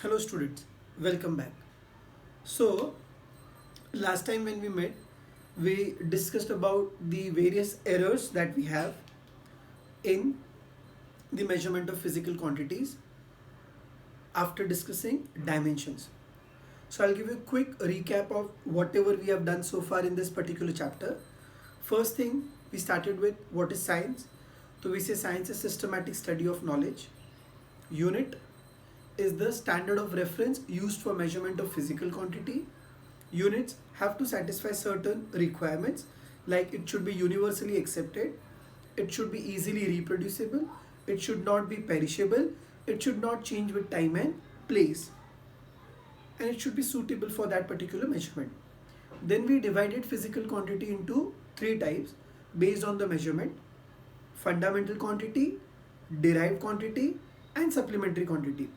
Hello students, welcome back. So last time when we met, we discussed about the various errors that we have in the measurement of physical quantities after discussing dimensions. So I'll give you a quick recap of whatever we have done so far in this particular chapter. First thing, we started with what is science. So we say science is systematic study of knowledge. Unit is the standard of reference used for measurement of physical quantity. Units have to satisfy certain requirements, like it should be universally accepted, it should be easily reproducible, it should not be perishable, it should not change with time and place, and it should be suitable for that particular measurement. Then we divided physical quantity into three types based on the measurement: fundamental quantity, derived quantity, and supplementary quantity.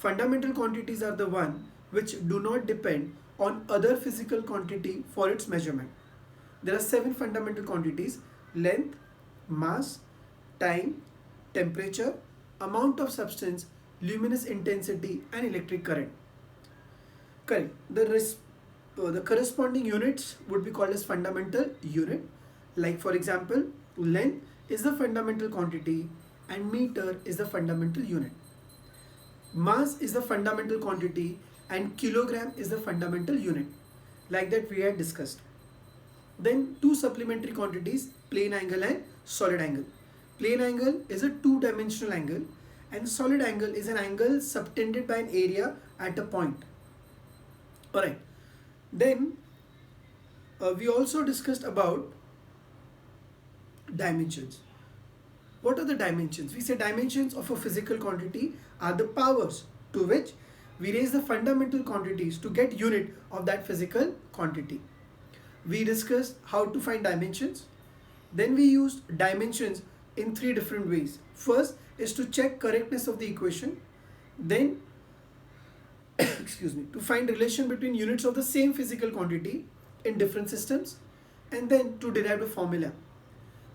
Fundamental quantities are the one which do not depend on other physical quantity for its measurement. There are seven fundamental quantities: length, mass, time, temperature, amount of substance, luminous intensity, and electric current. Correct. The corresponding units would be called as fundamental unit. Like for example, length is the fundamental quantity and meter is the fundamental unit. Mass is the fundamental quantity and kilogram is the fundamental unit. Like that we had discussed. Then two supplementary quantities, plane angle and solid angle. Plane angle is a two-dimensional angle and solid angle is an angle subtended by an area at a point. Alright. Then we also discussed about dimensions. What are the dimensions? We say dimensions of a physical quantity are the powers to which we raise the fundamental quantities to get unit of that physical quantity. We discussed how to find dimensions. Then we used dimensions in three different ways. First is to check correctness of the equation. Then excuse me, to find relation between units of the same physical quantity in different systems, and then to derive a formula.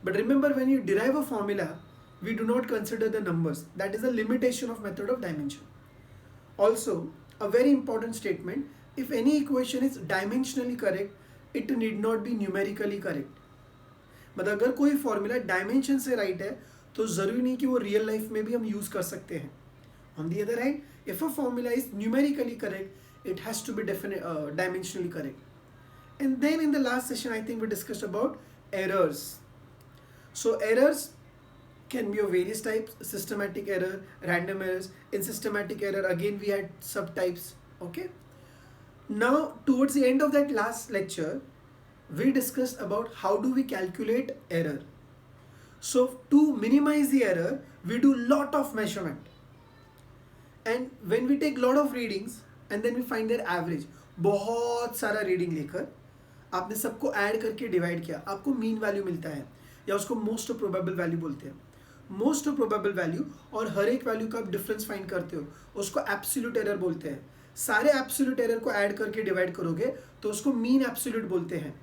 But remember, when you derive a formula, we do not consider the numbers. That is a limitation of method of dimension. Also, a very important statement: if any equation is dimensionally correct, it need not be numerically correct. मतलब अगर कोई formula dimension से right है तो ज़रूरी नहीं कि वो रियल लाइफ में भी हम यूज़ कर सकते हैं. On the other hand, if a formula is numerically correct, it has to be dimensionally correct. And then in the last session, I think we discussed about errors. So errors can be of various types: systematic error, random errors. In systematic error, again we had subtypes. Okay. Now towards the end of that last lecture, we discussed about how do we calculate error. So to minimize the error, we do lot of measurement. And when we take lot of readings and then we find their average, बहुत सारा reading लेकर आपने सबको add करके divide किया, आपको mean value मिलता है, या उसको मोस्ट प्रोबेबल वैल्यू बोलते हैं. मोस्ट प्रोबेबल वैल्यू और हर एक वैल्यू का आप डिफरेंस फाइंड करते हो, उसको एब्सोल्यूट एरर बोलते हैं. सारे एब्सोल्यूट एरर को ऐड करके डिवाइड करोगे तो उसको मीन एब्सोल्यूट बोलते हैं.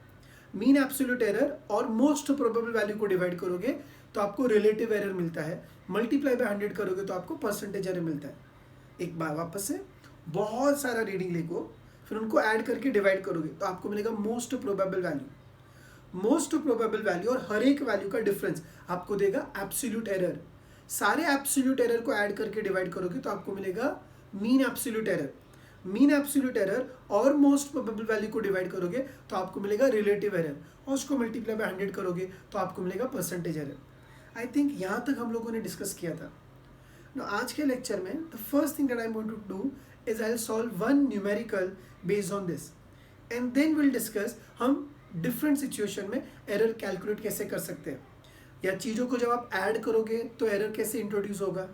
मीन एब्सोल्यूट एरर और मोस्ट प्रोबेबल वैल्यू को डिवाइड करोगे तो आपको रिलेटिव एरर मिलता है. मल्टीप्लाई बाय 100 करोगे तो आपको परसेंटेज एरर मिलता है. एक बार वापस से, बहुत सारा रीडिंग लेको, फिर उनको ऐड करके डिवाइड करोगे तो आपको मिलेगा most probable value. Most probable value और हर एक वैल्यू का डिफरेंस आपको देगा एब्सोल्यूट एरर. सारे एब्सोल्यूट एरर को ऐड करके डिवाइड करोगे तो आपको मिलेगा mean absolute error. Mean absolute error और मोस्ट प्रोबेबल वैल्यू को डिवाइड करोगे तो आपको मिलेगा रिलेटिव एरर, और उसको मल्टीप्लाई बाय 100 करोगे तो आपको मिलेगा परसेंटेज एरर. आई थिंक यहाँ तक हम लोगों ने डिस्कस किया था. Now, आज के लेक्चर में the first thing that I'm going to do is I'll solve one numerical based on this, and then we'll discuss हम different situation में error calculate कैसे कर सकते हैं, या चीज़ों को जब आप add करोगे तो error कैसे introduce होगा,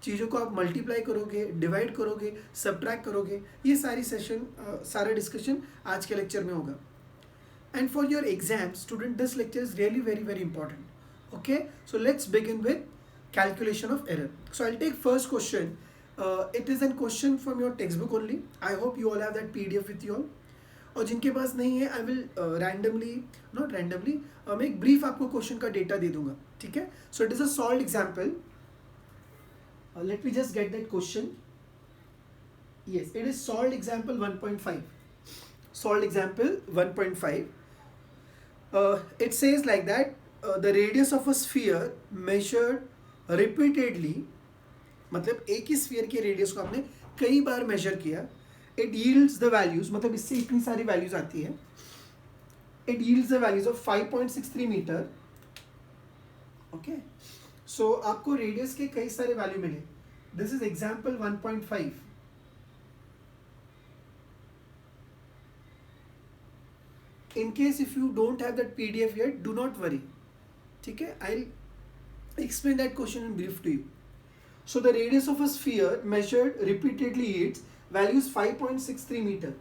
चीज़ों को आप multiply करोगे, divide करोगे, subtract करोगे, ये सारी सेशन सारा डिस्कशन आज के लेक्चर में होगा. And for your exam student, this lecture is really very important. Okay, so let's begin with calculation of error. So I'll take first question. It is a question from your textbook only. I hope you all have that PDF with you all. और जिनके पास नहीं है, I will not randomly, मैं एक brief आपको question का data दे दूंगा. ठीक है? So it is a solved example. Let me just get that question. Yes, it is solved example 1.5. Solved example 1.5. It says like that the radius of a sphere measured repeatedly, मतलब एक ही sphere के radius को आपने कई बार measure किया, it yields the values, मतलब इससे इतनी सारी वैल्यूज आती है, it yields the values of 5.63 metre. Okay, so आपको रेडियस के कई सारे वैल्यू मिले. This is example 1.5. In case if you don't have that PDF yet, do not worry. ठीक है, I'll explain that question in brief to you. So the radius of a sphere measured repeatedly its value is 5.63 meter.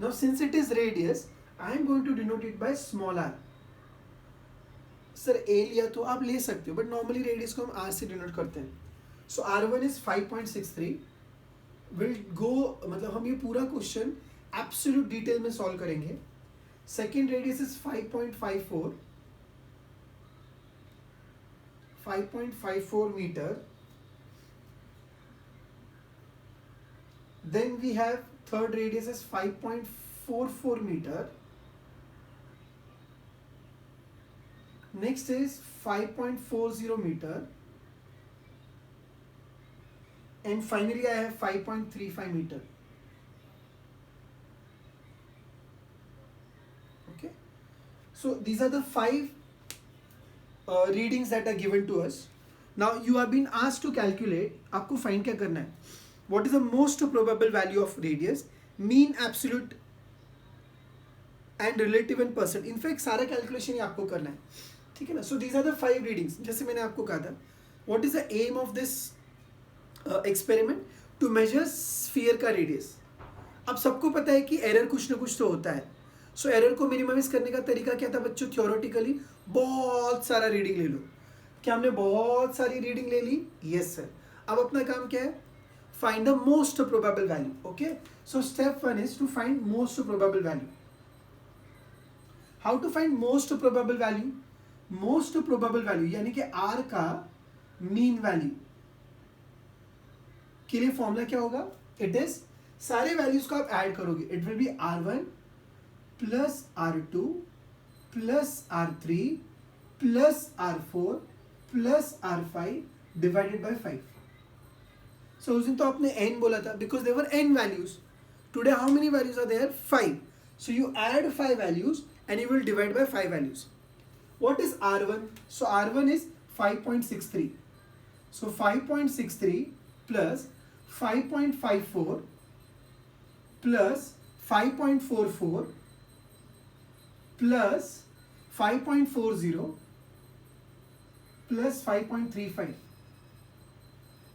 Now since it is radius, I am going to denote it by small r. Sir a लिया तो आप ले सकते हो, but normally radius को हम r से denote करते हैं. So r1 is 5.63. We'll go, मतलब हम ये पूरा question absolute detail में solve करेंगे. Second radius is 5.54 meter. Then we have third radius is 5.44 meter. Next is 5.40 meter. And finally I have 5.35 meter. Okay, so these are the 5 readings that are given to us. Now you are being asked to calculate, आपको find क्या करना है, what is the most probable value of radius, mean, absolute and relative and percent. In fact सारा calculation ही आपको करना है, ठीक है ना. So these are the 5 readings. जैसे मैंने आपको कहा था, what is the aim of this experiment, to measure sphere का radius. अब सबको पता है कि error कुछ ना कुछ तो होता है. सो एरर को मिनिमाइज करने का तरीका क्या था बच्चों, थ्योरेटिकली बहुत सारा रीडिंग ले लो. क्या हमने बहुत सारी रीडिंग ले ली? Yes sir. अब अपना काम क्या है, find the most probable value. Okay, so step 1 is to find most probable value. How to find most probable value? Most probable value यानी कि आर का मीन वैल्यू के लिए फॉर्मूला क्या होगा, इट इज सारे वैल्यूज को आप ऐड करोगे, it will B R1 plus R2 plus R3 plus R4 plus R5 divided by 5. So उस दिन तो आपने n बोला था because there were n values. Today how many values are there? 5. So you add 5 values and you will divide by 5 values. What is R1? So R1 is 5.63. So 5.63 plus 5.54 plus 5.44 plus 5.40 plus 5.35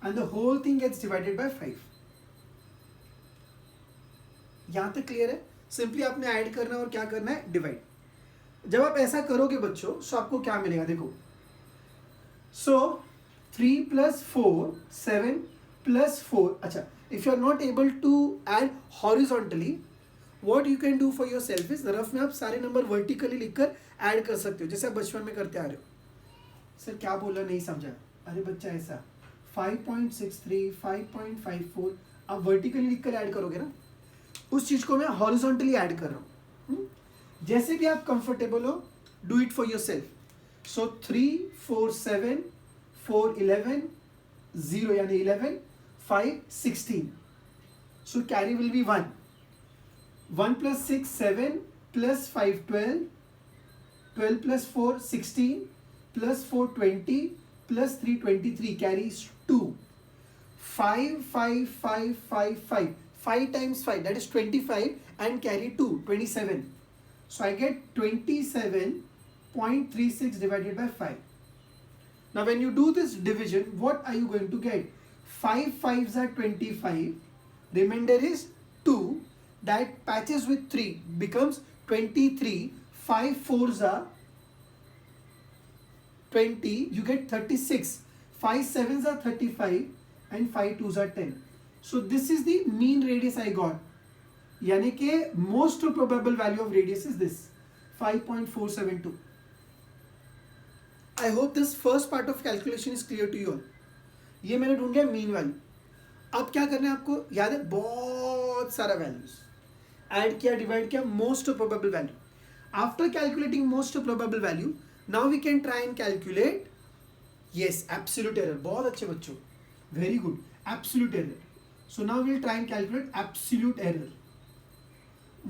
and the whole thing gets divided by 5. यहाँ तक clear है? Simply आपने add करना और क्या करना है, divide. जब आप ऐसा करोगे बच्चों सो आपको क्या मिलेगा, देखो. सो 3 plus 4 7 plus 4. अच्छा, if you are not able to add horizontally, what you can do for yourself is rough में आप सारे नंबर वर्टिकली लिखकर ऐड कर सकते हो, जैसे आप बचपन में करते आ रहे हो. सर क्या बोला, नहीं समझा. अरे बच्चा ऐसा 5.63 5.54 आप वर्टिकली लिखकर ऐड करोगे ना, उस चीज को मैं हॉरिजॉन्टली ऐड कर रहा हूँ. जैसे भी आप कंफर्टेबल हो, डू इट फॉर योरसेल्फ. सो 3 4 7 4 11 0 यानी 11 5 16. सो carry will be 1. 1 plus 6 7 plus 5 12 12 plus 4 16 plus 4 20 plus 3 23 carries 2. 5 5 5 5 5 5 times 5 that is 25 and carry 2 27. So I get 27.36 divided by 5. Now when you do this division, what are you going to get? 5 5s are 25, remainder is 2, that patches with 3 becomes 23, 5 4s are 20, you get 36, 5 7s are 35 and 5 2s are 10. So this is the mean radius I got. यानी कि most probable value of radius is this 5.472. I hope this first part of calculation is clear to you all. ये मैंने ढूंढ लिया mean value. अब क्या करना है आपको, याद है बहुत बहुत सारा वैल्यूज ऐड किया, डिवाइड किया, most probable value. After calculating most probable value, now we can try and calculate yes absolute error. बहुत अच्छे बच्चों, very good. Absolute error. So now we'll try and calculate absolute error.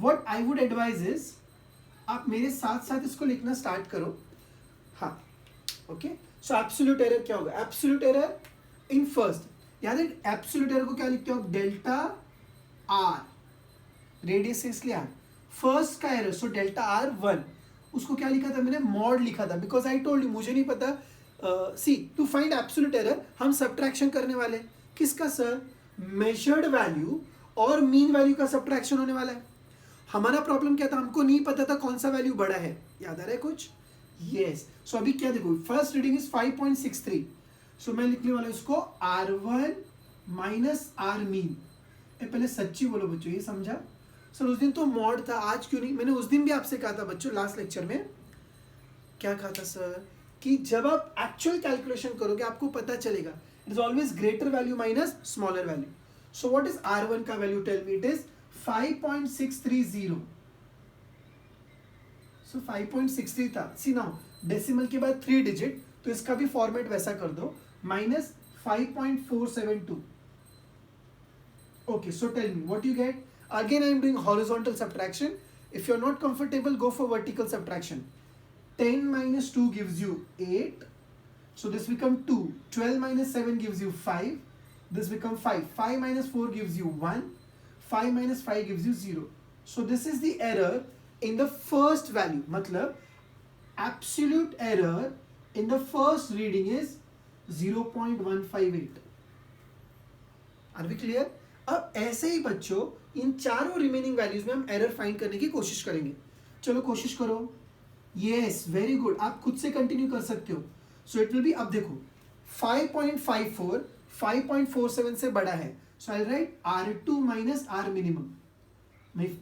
What I would advise is आप मेरे साथ साथ इसको लिखना start करो. हाँ, ओके. सो एब्सोल्यूट एरर क्या होगा? एब्सोल्यूट एरर इन फर्स्ट, याद है एब्सोल्यूट एरर को क्या लिखते हो? डेल्टा आर, रेडियस से इसलिए आर. फर्स्ट का एरर, सो डेल्टा आर 1, उसको क्या लिखा था मैंने? मॉड लिखा था, बिकॉज आई टोल्ड यू मुझे नहीं पता. सी टू फाइंड एब्सोल्यूट एरर हम सब्ट्रैक्शन करने वाले. किसका सर? मेजर्ड वैल्यू और मीन वैल्यू का सब्ट्रैक्शन होने वाला है. हमारा प्रॉब्लम क्या था? हमको नहीं पता था कौन सा वैल्यू बड़ा है. याद आ रहा है कुछ? यस. सो अभी क्या देखो, फर्स्ट रीडिंग इज 5.63. सो मैं लिखने वाला इसको R1 माइनस आर मीन. पहले सच्ची बोलो बच्चों, ये समझा? सर उस दिन तो मॉड था, आज क्यों नहीं? मैंने उस दिन भी आपसे कहा था बच्चों, लास्ट लेक्चर में क्या कहा था सर? कि जब आप एक्चुअल कैलकुलेशन करोगे आपको पता चलेगा it is always greater value minus smaller value. So what is R1 का value? Tell me. It is 5.630. So 5.63 था. सी नाउ डेसिमल के बाद 3 डिजिट, तो इसका भी फॉर्मेट वैसा कर दो, minus 5.472. Okay, so tell me what you get. Again I am doing horizontal subtraction. If you are not comfortable go for vertical subtraction. 10 minus 2 gives you 8. So this become 2. 12 minus 7 gives you 5. This become 5. 5 minus 4 gives you 1. 5 minus 5 gives you 0. So this is the error in the first value. मतलब absolute error in the first reading is 0.158. Are we clear? अब ऐसे ही बच्चों इन चारों remaining values में हम error find करने की कोशिश करेंगे. चलो कोशिश करो. Yes, very good. आप खुद से कंटिन्यू कर सकते हो. सो इट विल बी, अब देखो 5.54 5.47 से बड़ा है. So I write R2 minus r minimum.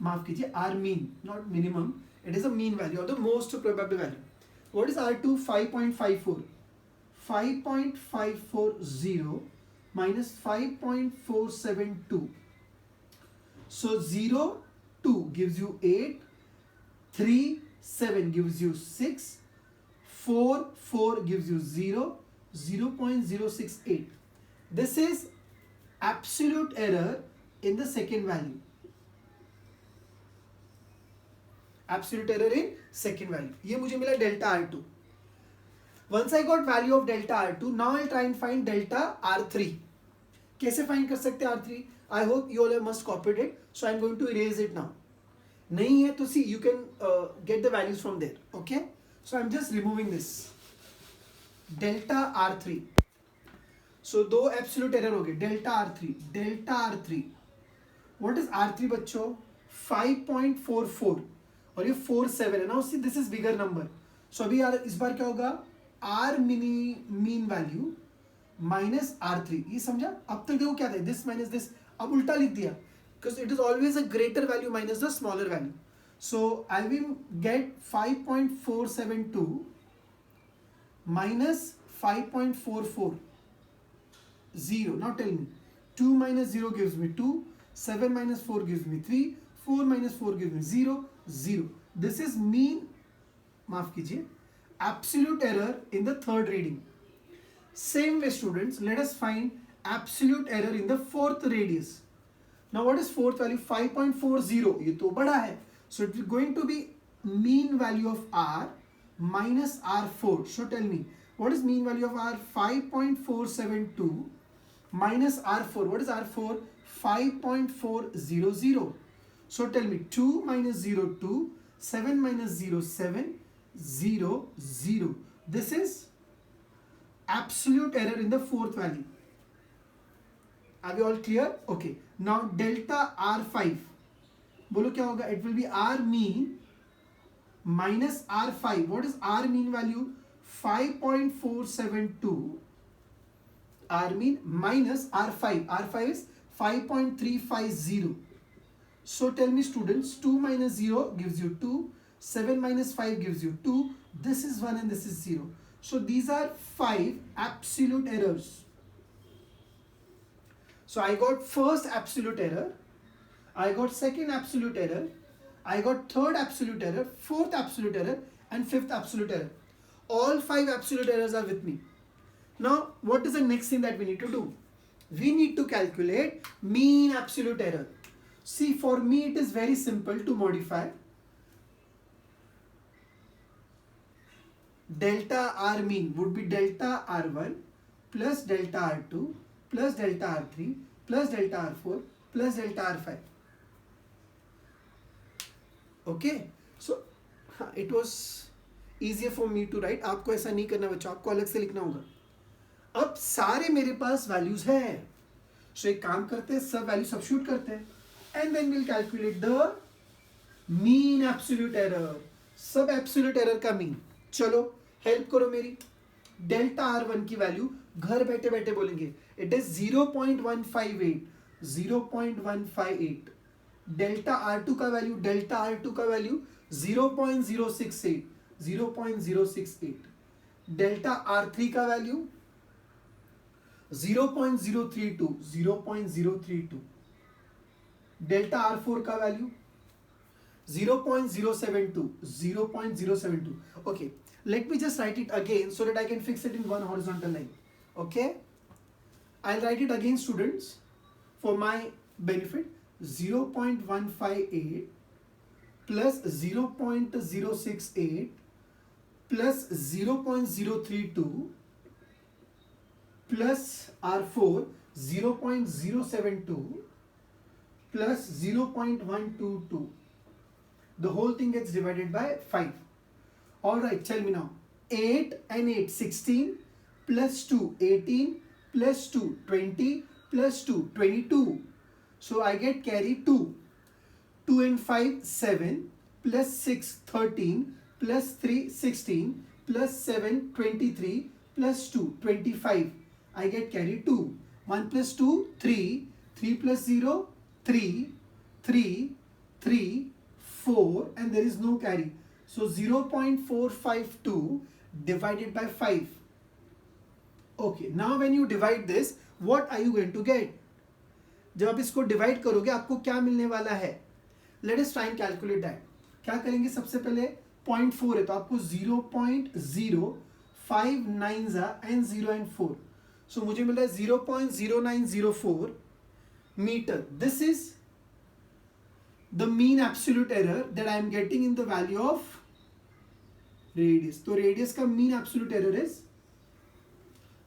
माफ कीजिए, r mean, not minimum. It is a mean value of the most probable value. What is R2? 5.54. 5.540 minus 5.472. So 0, 2 gives you 8, 3, 7 gives you 6, 4 gives you 0, 0.068. This is absolute error in the second value. Absolute error in second value. ये मुझे मिला delta R2. Once I got value of delta R2, now I'll try and find delta R3. कैसे find कर सकते हैं R3? I hope you all must copied it. So I'm going to erase it now. नहीं है तो see you can get the values from there. Okay? So I'm just removing this. Delta R3. So दो absolute error हो गए. Delta R3. Delta R3. What is R3 बच्चों? 5.44 और ये 47 है ना. See this is bigger number. So अभी यार इस बार क्या होगा? R mean value minus R3. ये समझा? अब तक देखो क्या था, दिस माइनस दिस, अब उल्टा लिख दिया because it is always a greater value minus the smaller value. So I will get 5.472 minus 5.44. 0. Now tell me, 2 minus 0 gives me 2, 7 minus 4 gives me 3, 4 minus 4 gives me 0, 0. This is mean, माफ कीजिए, absolute error in the third reading. Same way students, let us find absolute error in the fourth radius. Now what is fourth value? 5.40. ये तो बड़ा है. So it is going to be mean value of R minus R4. So tell me, what is mean value of R? 5.472 minus R4. What is R4? 5.400. So tell me, 2 minus 0, 2. 7 minus 0, 7. 0, 0. This is absolute error in the fourth value. Are we all clear? Okay. Now delta R5. बोलो क्या होगा? It will be R mean minus R5. What is R mean value? 5.472. R mean minus R5. R5 is 5.350. So tell me students, 2 minus 0 gives you 2. 7 minus 5 gives you 2. This is 1 and this is 0. So these are 5 absolute errors. So I got first absolute error. I got second absolute error, I got third absolute error, fourth absolute error, and fifth absolute error. All 5 absolute errors are with me. Now, what is the next thing that we need to do? We need to calculate mean absolute error. See, for me it is very simple to modify. Delta R mean would be delta R1 plus delta R2 plus delta R3 plus delta R4 plus delta R5. Okay, so it was easier for me to write. आपको ऐसा नहीं करना बच्चों, आपको अलग से लिखना होगा. अब सारे मेरे पास वैल्यूज हैं, सो एक काम करते हैं, सब वैल्यू सब्स्टिट्यूट करते हैं and then will calculate the mean absolute error. सब एब्सोल्यूट एरर का मीन. चलो हेल्प करो मेरी. डेल्टा R1 की वैल्यू घर बैठे बैठे बोलेंगे, इट इज 0.158. 0.158. डेल्टा R2 का वैल्यू 0.068. 0.068. डेल्टा R3 का वैल्यू 0.032. 0.032. डेल्टा R4 का value 0.072. 0.072. Okay, let me just write it again so that I can fix it in one horizontal line. Okay, I'll write it again, students, for my benefit. 0.158 plus 0.068 plus 0.032 plus R4 0.072 plus 0.122. The whole thing gets divided by 5. Alright, tell me now. 8 and 8, 16 plus 2, 18 plus 2, 20 plus 2, 22. So I get carry 2. 2 and 5, 7 plus 6, 13 plus 3, 16 plus 7, 23 plus 2, 25. I get carry 2. 1 plus 2, 3. 3 plus 0, 3. 3, 3, 4, and there is no carry. So 0.452 divided by 5. Okay, now when you divide this, what are you going to get? जब आप इसको divide करोगे आपको क्या मिलने वाला है? Let us try and calculate that. क्या करेंगे? सबसे पहले 0.4 है तो आपको 0.05 and 0 and 4. So मुझे मिल रहा है 0.0904 metre. This is the mean absolute error that I am getting in the value of radius. तो radius का mean absolute error is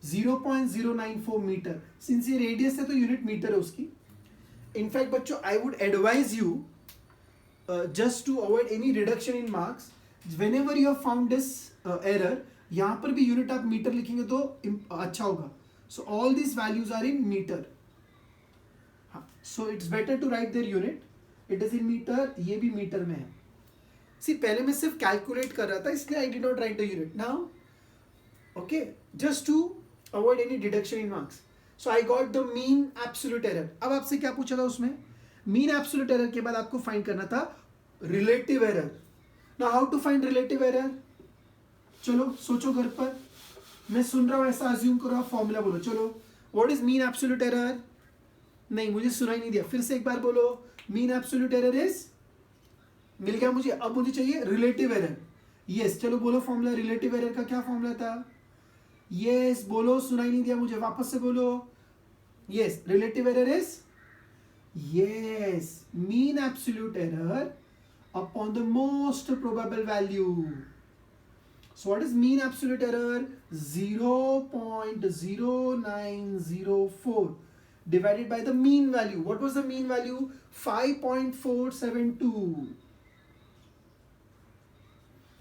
0.094 metre. Since ये रेडियस है तो यूनिट मीटर है उसकी. इनफैक्ट बच्चों, I would advise you just to avoid any reduction in marks, whenever you have found this error, यहाँ पर भी यूनिट आप मीटर लिखेंगे तो अच्छा होगा. So all this values are in metre. So it's better to write their unit. It is in metre, ये भी मीटर में है. सी पहले मैं सिर्फ कैलकुलेट कर रहा था इसलिए I did not write the unit. Now okay, just to avoid any deduction in marks. So I got the mean absolute error. अब आपसे क्या पूछा था उसमें? Mean absolute error के बाद आपको find करना था relative error. Now how to find relative error? चलो सोचो घर पर. मैं सुन रहा हूँ ऐसा assume करो, आप फॉर्मूला बोलो. चलो, what is mean absolute error? नहीं, मुझे सुनाई नहीं दिया. फिर से एक बार बोलो. Mean absolute error is, मिल गया मुझे. अब मुझे चाहिए relative error. Yes, चलो बोलो फॉर्मूला. relative error का क्या फॉर्मूला था? Yes, बोलो. सुनाई नहीं दिया मुझे, वापस से बोलो. Yes, relative error is, yes, mean absolute error upon the most probable value. So what is mean absolute error? 0.0904 divided by the mean value. What was the mean value? 5.472.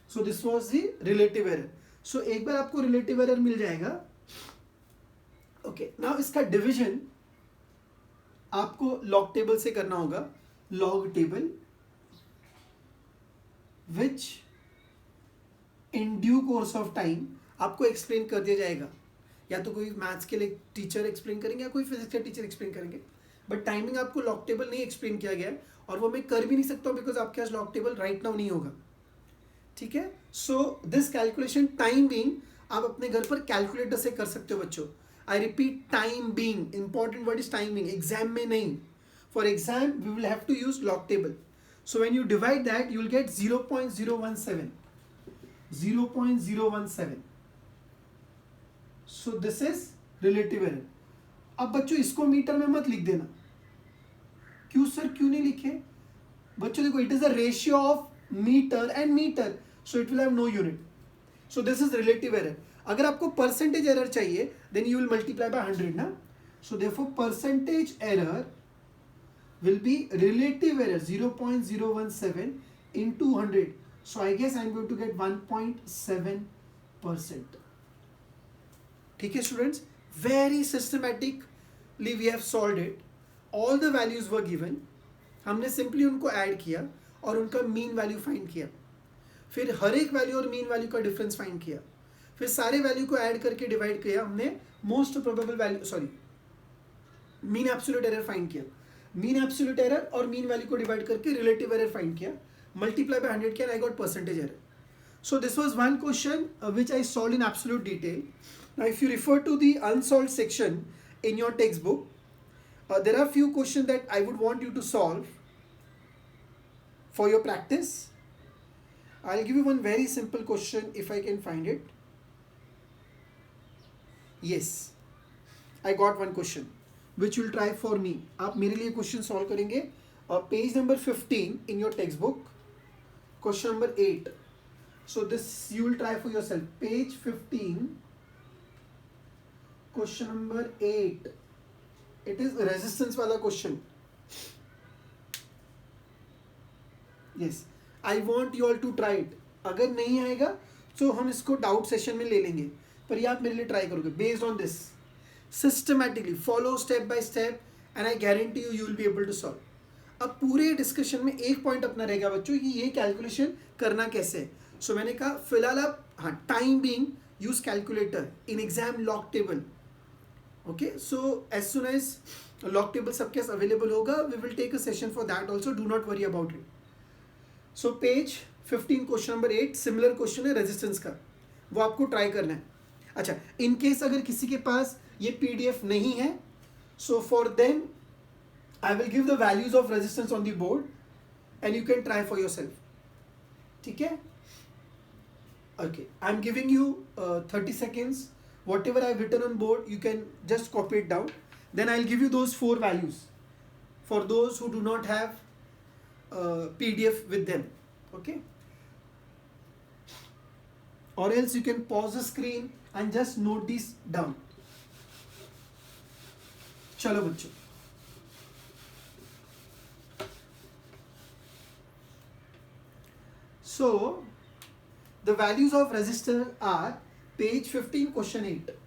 So this was the relative error. So एक बार आपको relative error मिल जाएगा. Okay, now इसका division आपको log table से करना होगा. Log table which in due course of time आपको explain कर दिया जाएगा. या तो कोई मैथ्स के लिए टीचर एक्सप्लेन करेंगे या कोई फिजिक्स का टीचर एक्सप्लेन करेंगे. बट टाइमिंग आपको लॉग टेबल नहीं एक्सप्लेन किया गया है और वो मैं कर भी नहीं सकता हूँ बिकॉज आपके पास लॉग टेबल राइट नाउ नहीं होगा. ठीक है. So this calculation time being आप अपने घर पर कैलकुलेटर से कर सकते हो बच्चों. I repeat, time being. Important word is time being. Exam में नहीं, For exam, we will have to use log table. So when you divide that, you will get 0.017. 0.017. So this is relative error. अब बच्चों इसको metre में मत लिख देना. क्यों सर, क्यों नहीं लिखे? बच्चों देखो, it is a ratio of meter and meter, so it will have no unit. So this is relative error. अगर आपको percentage error चाहिए, then you will multiply by 100 ना. So therefore percentage error will be relative error 0.017 into 100. So I guess I'm going to get 1.7%. ठीक है students, very systematically we have solved it. All the values were given. हमने simply उनको add किया और उनका mean value find किया. फिर हर एक वैल्यू और मीन वैल्यू का डिफरेंस फाइंड किया. फिर सारे वैल्यू को ऐड करके डिवाइड किया हमने most probable value, sorry, mean absolute error find किया. मीन एब्सोल्यूट एरर और मीन वैल्यू को डिवाइड करके रिलेटिव एरर फाइंड किया, मल्टीप्लाई बाय 100 किया, I got percentage error. So this was one question which I solve in absolute detail. Now if you refer to the unsolved section in your text book, there are few question that I would want you to solve for your practice. I'll give you one very simple question if I can find it. Yes, I got one question which you'll try for me. आप मेरे लिए question solve करेंगे. Page number 15 in your textbook, question number 8. So this you will try for yourself. Page 15, question number 8. It is resistance वाला question. Yes, I want you all to try it. अगर नहीं आएगा तो हम इसको doubt session में ले लेंगे, पर ये आप मेरे लिए ट्राई करोगे. Based on this systematically follow step by step and I guarantee you you will be able to solve. अब पूरे डिस्कशन में एक पॉइंट अपना रहेगा बच्चों कि ये कैलकुलेशन करना कैसे है. सो मैंने कहा फिलहाल आप, हाँ, time being use calculator, in exam log table. Okay, so as soon as log table सबके पास अवेलेबल होगा, we will take a session for that also. Do not worry about it. So page 15 question number 8 similar question है resistance का, वो आपको try करना है. अच्छा, इन केस अगर किसी के पास ये पीडीएफ नहीं है, so for them I will give the values of resistance on the board and you can try for yourself. ठीक है? Okay, I am giving you 30 seconds. Whatever I written on board you can just copy it down. Then I will give you those 4 values for those who do not have PDF with them. Okay, or else you can pause the screen and just note these down. चलो बच्चों, so the values of resistor are page 15 question 8.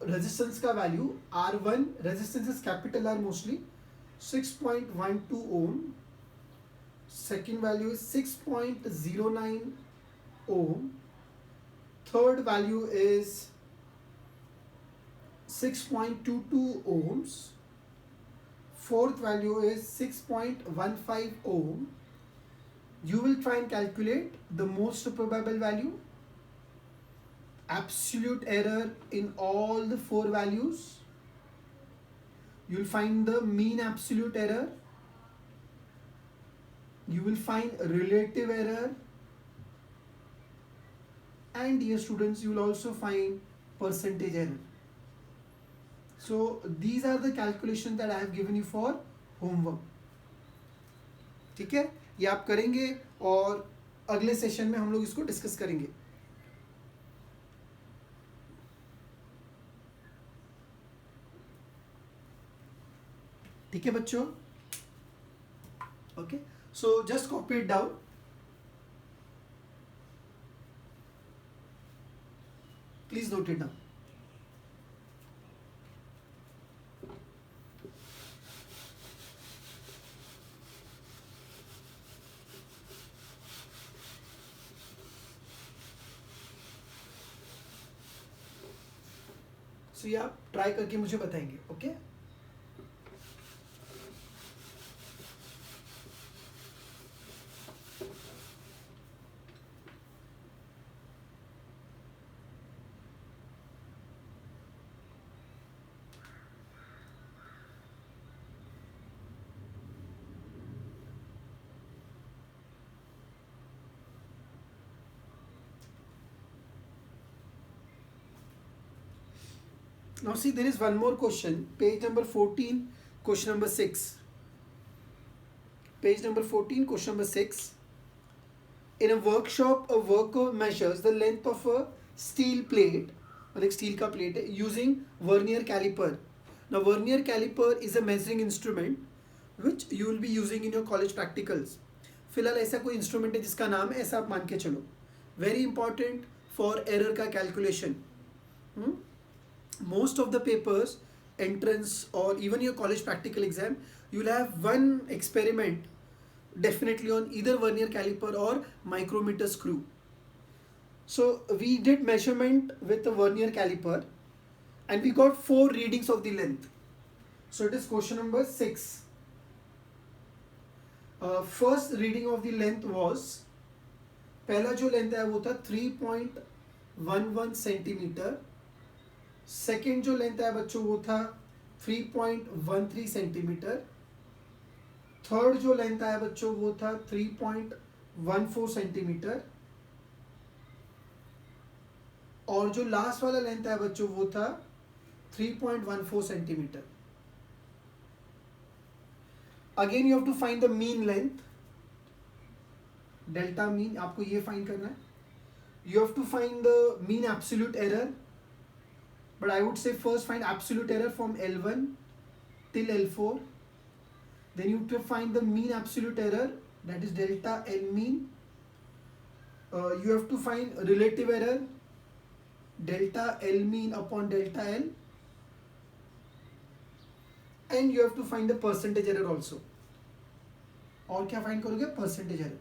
Resistance का value R1, resistance is capital R mostly, 6.12 ohm. Second value is 6.09 ohm. Third value is 6.22 ohms. Fourth value is 6.15 ohm. You will try and calculate the most probable value, absolute error in all the 4 values. You will find the mean absolute error. You will find relative error. And dear students, you will also find percentage error. So these are the calculations that I have given you for homework. ठीक है, ये आप करेंगे और अगले session में हम लोग इसको डिस्कस करेंगे. ठीक है बच्चों? Okay, so just copy it down. Please note it down. So ये आप ट्राई करके मुझे बताएंगे. Okay, Now see, there is one more question. Page number 14, question number 6. Page number 14, question number 6. In a workshop, a worker measures the length of a steel plate, like steel का plate है, using vernier caliper. Now vernier caliper is a measuring instrument which you will be using in your college practicals. फिलहाल ऐसा कोई instrument है जिसका नाम है, ऐसा आप मान के चलो. Very important for error का calculation. Most of the papers, entrance or even your college practical exam, you will have one experiment definitely on either vernier caliper or micrometer screw. So we did measurement with the vernier caliper and we got 4 readings of the length. So it is question number 6. First reading of the length was, पहला जो length है वो था 3.11 centimetre. Second जो length है बच्चों वो था 3.13 सेंटीमीटर. थर्ड जो लेंथ आया बच्चों वो था 3.14 सेंटीमीटर. और जो लास्ट वाला लेंथ आया बच्चों वो था 3.14 centimetre. Again you have to find the mean length, delta mean आपको ये फाइंड करना है. You have to find the mean absolute error, but I would say first find absolute error from L1 till L4. Then you have to find the mean absolute error, that is delta L mean. You have to find relative error, delta L mean upon delta L. And you have to find the percentage error also. और क्या find करोगे? Percentage error.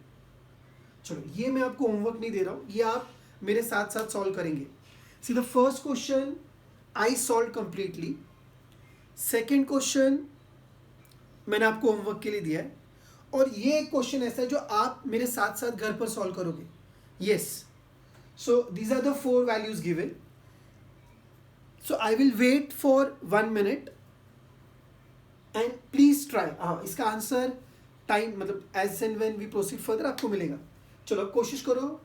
चलो ये मैं आपको homework नहीं दे रहा हूँ, ये आप मेरे साथ साथ सॉल्व करेंगे. See the first question I solved completely. Second question मैंने आपको होमवर्क के लिए दिया है और ये एक क्वेश्चन ऐसा है जो आप मेरे साथ साथ घर पर सॉल्व करोगे. Yes, so these are the 4 values given. So I will wait for 1 minute and please try. हाँ, इसका आंसर टाइम मतलब as and when we proceed further आपको मिलेगा. चलो कोशिश करो,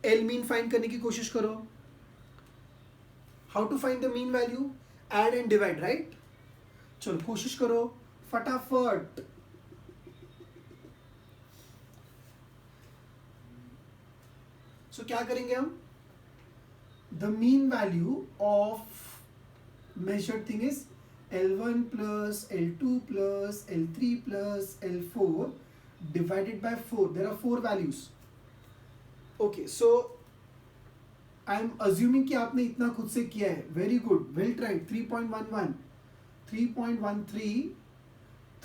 एल मीन फाइंड करने की कोशिश करो. How to find the mean value? Add and divide, right? चलो कोशिश करो फटाफट. So क्या करेंगे हम? The mean value of measured thing is L1 plus L2 plus L3 plus L4 divided by 4. There are 4 values. Okay, so I am assuming कि आपने इतना खुद से किया है. Very good, well tried. 3.11, 3.13,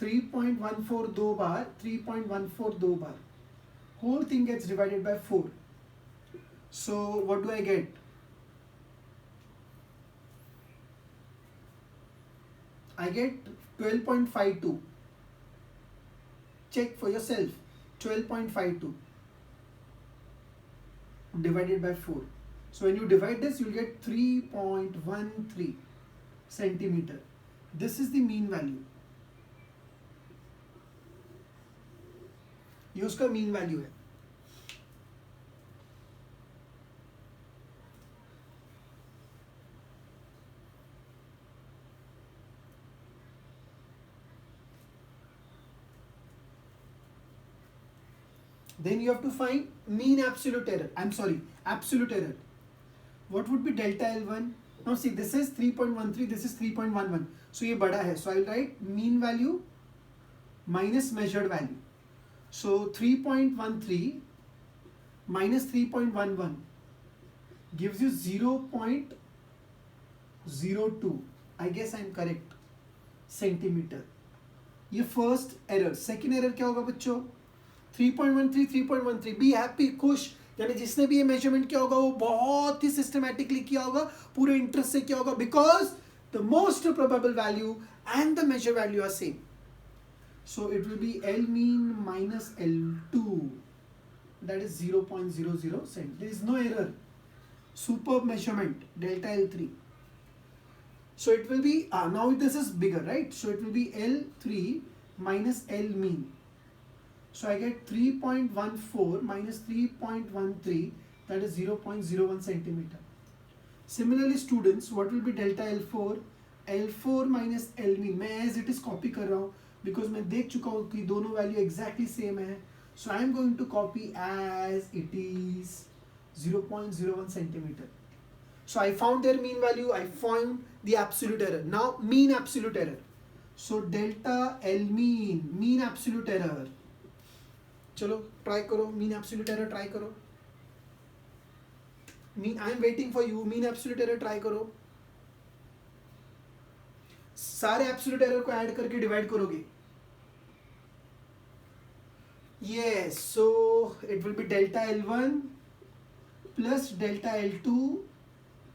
3.14 2 बार, 3.14 2 बार. Whole thing gets divided by 4. So what do I get? I get 12.52. Check for yourself. 12.52 divided by 4. So when you divide this, you will get 3.13 centimeter. This is the mean value. ये उसका mean value है. Then you have to find mean absolute error. I'm sorry, absolute error. What would be delta L1? Now see, this is 3.13, this is 3.11. So ये बड़ा है. So I will write mean value minus measured value. So 3.13 minus 3.11 gives you 0.02. I guess I am correct. Centimeter. ये first error. Second error क्या होगा बच्चों? 3.13, 3.13. Be happy, खुश. यानी जिसने भी ये मेजरमेंट किया होगा वो बहुत ही सिस्टमैटिकली किया होगा, पूरे इंटरेस्ट से किया होगा, because the most probable value and the measure value are same. So it will be L mean minus L2, that is 0.00 cent. There is no error. Superb measurement, delta L3. So it will be, now this is bigger, right? So it will be L3 minus L mean. So I get 3.14 minus 3.13, that is 0.01 centimeter. Similarly students, what will be delta L4? L4 minus L mean, मैं as it is copy कर रहा हूँ because मैं देख चुका हूँ कि दोनों वैल्यू exactly same है. So I am going to copy as it is 0.01 centimeter. So I found their mean value, I found the absolute error. Now mean absolute error. So delta L mean absolute error. चलो try करो, mean absolute error try करो. mean I am waiting for you. mean absolute error try करो. सारे absolute error को add करके divide करोगे. yes, so it will be delta L1 plus delta L2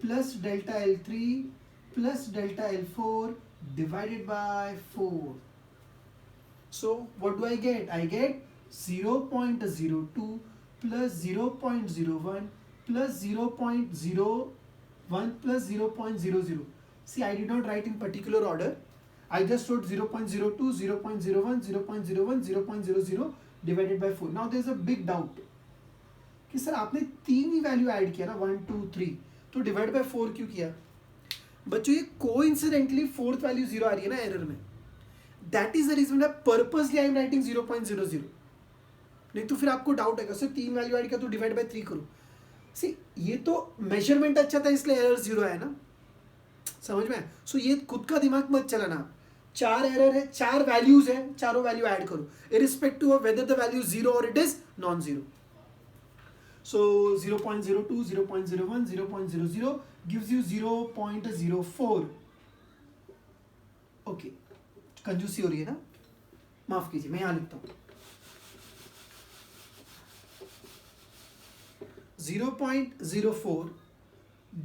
plus delta L3 plus delta L4 divided by 4. So what do I get? I get 0.02 plus 0.01 plus 0.01 plus 0.00. See, I did not write in particular order. I just wrote 0.02, 0.01, 0.01, 0.00 divided by 4. Now there is a big doubt कि sir आपने तीन ही value add किया ना 1 2 3, तो divide by 4 क्यों किया? बच्चों ये कोइंसिडेंटली फोर्थ वैल्यू 0 आ रही है ना एरर में. That is the reason purposely I am writing 0.00. नहीं तो फिर आपको डाउट आएगा सर तीन वैल्यू ऐड किया तो डिवाइड बाय 3 करो. सी ये तो मेजरमेंट अच्छा था इसलिए एरर 0 आया ना, समझ में? सो ये खुद का दिमाग मत चलाना. चार एरर है, चार वैल्यूज है, चारों वैल्यू ऐड करो irrespective of whether the value 0 और it is non zero. So 0.02, 0.01, 0.00 gives you 0.04. Okay, कंजूसी हो रही है ना, माफ कीजिए मैं यहाँ लिखता हूँ 0.04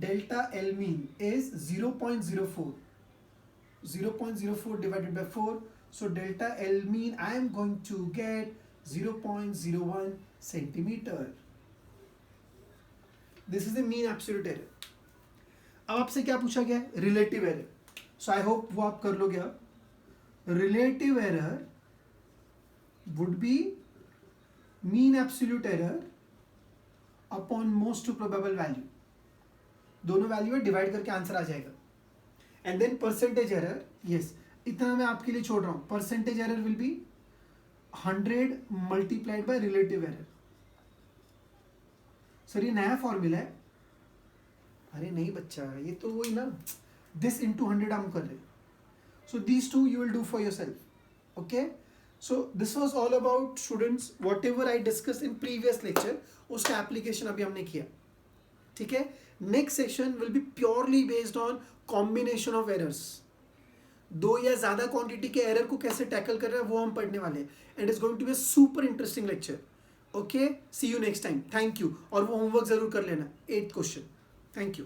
delta L mean is 0.04. 0.04 divided by 4. So delta L mean I am going to get 0.01 centimeter. This is the mean absolute error. अब आपसे क्या पूछा गया है? Relative error. So I hope वो आप कर लोगे. अब relative error would be mean absolute error upon most probable value. दोनों वैल्यू डिवाइड करके आंसर आ जाएगा. And then percentage error. Yes, इतना मैं आपके लिए छोड़ रहा हूं. Percentage error will be 100 multiplied by relative error. Sir ये नया फॉर्मूला है. अरे नहीं बच्चा, ये तो वही ना, दिस इंटू 100 हम कर रहे. So these two you will do for your self. Okay, so this was all about students what ever I discuss in previous lecture. उसका एप्लीकेशन अभी हमने किया. ठीक है, next session will be purely based on combination of errors. दो या ज्यादा quantity के एरर को कैसे टैकल कर रहे हैं वो हम पढ़ने वाले हैं. And is going to be a super interesting lecture. Okay, see you next time. Thank you. और वो होमवर्क जरूर कर लेना, 8th क्वेश्चन. Thank you.